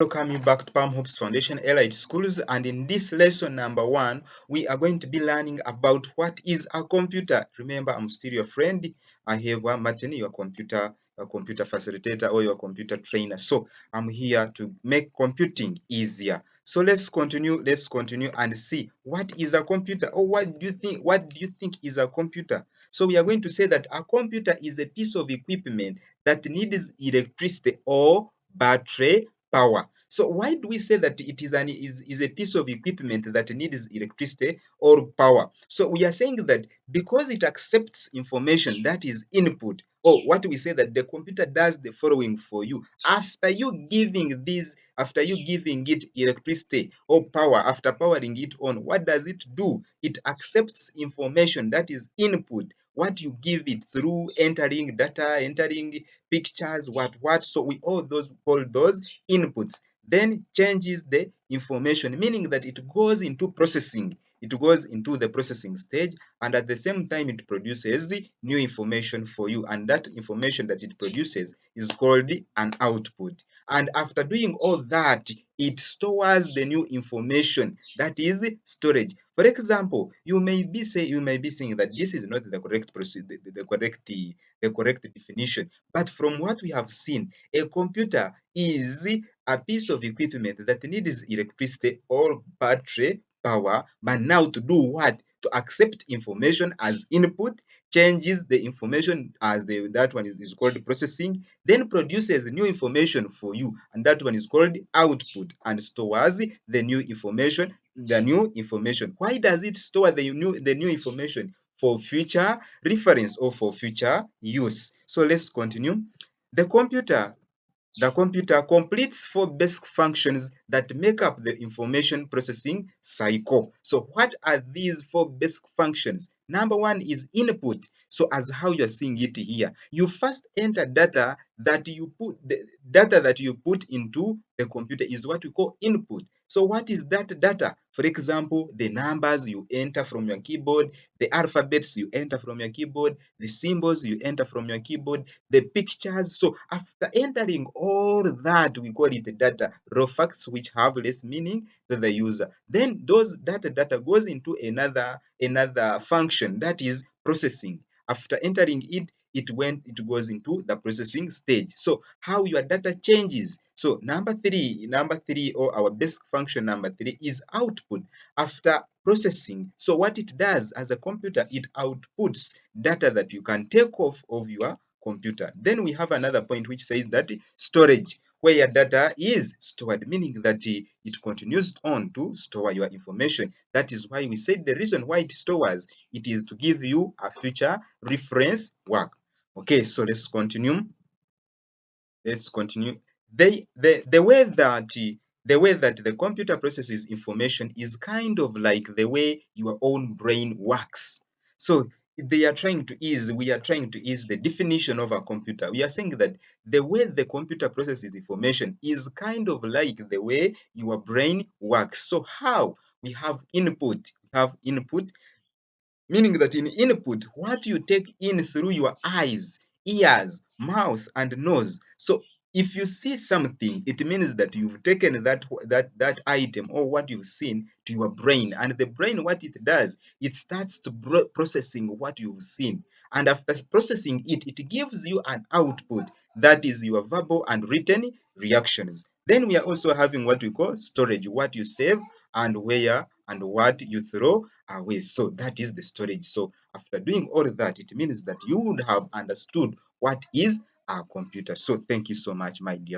Welcome you back to Palm Hopes Foundation Elite Schools, and in this lesson number 1, we are going to be learning about what is a computer. Remember, I'm still your friend, Ahebwa Martin, your computer facilitator or your computer trainer. So I'm here to make computing easier. So let's continue and see what is a computer, or what do you think is a computer? So we are going to say that a computer is a piece of equipment that needs electricity or battery power. So why do we say that it is a piece of equipment that needs electricity or power? So we are saying that because it accepts information that is input, or what we say that the computer does the following for you. After you giving it electricity or power, after powering it on, what does it do? It accepts information that is input, what you give it through entering data, entering pictures, what. So we all those call those inputs, then changes the information, meaning that it goes into processing. It goes into the processing stage, and at the same time it produces new information for you, and that information that it produces is called an output. And after doing all that, it stores the new information, that is storage. For example, you may be saying that this is not the correct the correct definition, but from what we have seen, a computer is a piece of equipment that needs electricity or battery power, but now to do what? To accept information as input, changes the information as that one is called processing, then produces new information for you, and that one is called output, and stores the new information. Why does it store the new information? For future reference or for future use. So let's continue. The computer the computer completes 4 basic functions that make up the information processing cycle. So what are these 4 basic functions? Number 1 is input. So as how you're seeing it here, you first enter the data that you put into the computer is what we call input. So what is that data? For example, the numbers you enter from your keyboard, the alphabets you enter from your keyboard, the symbols you enter from your keyboard, the pictures. So after entering all that, we call it data, raw facts which have less meaning to the user. Then that data goes into another function, that is processing. After entering it, it goes into the processing stage. So how your data changes. So number three, or our basic function number 3 is output. After processing, so what it does as a computer, it outputs data that you can take off of your computer. Then we have another point which says that storage, where your data is stored, meaning that it continues on to store your information. That is why we said the reason why it stores, it is to give you a future reference work. Okay, so let's continue. The way that the computer processes information is kind of like the way your own brain works. So we are trying to ease the definition of a computer. We are saying that the way the computer processes information is kind of like the way your brain works. So how? We have input, meaning that in input, what you take in through your eyes, ears, mouth, and nose. So if you see something, it means that you've taken that item or what you've seen to your brain, and the brain, what it does, it starts to processing what you've seen, and after processing it, it gives you an output, that is your verbal and written reactions. Then we are also having what we call storage, what you save and where and what you throw away. So that is the storage. So after doing all that, it means that you would have understood what is a computer. So thank you so much, my dear.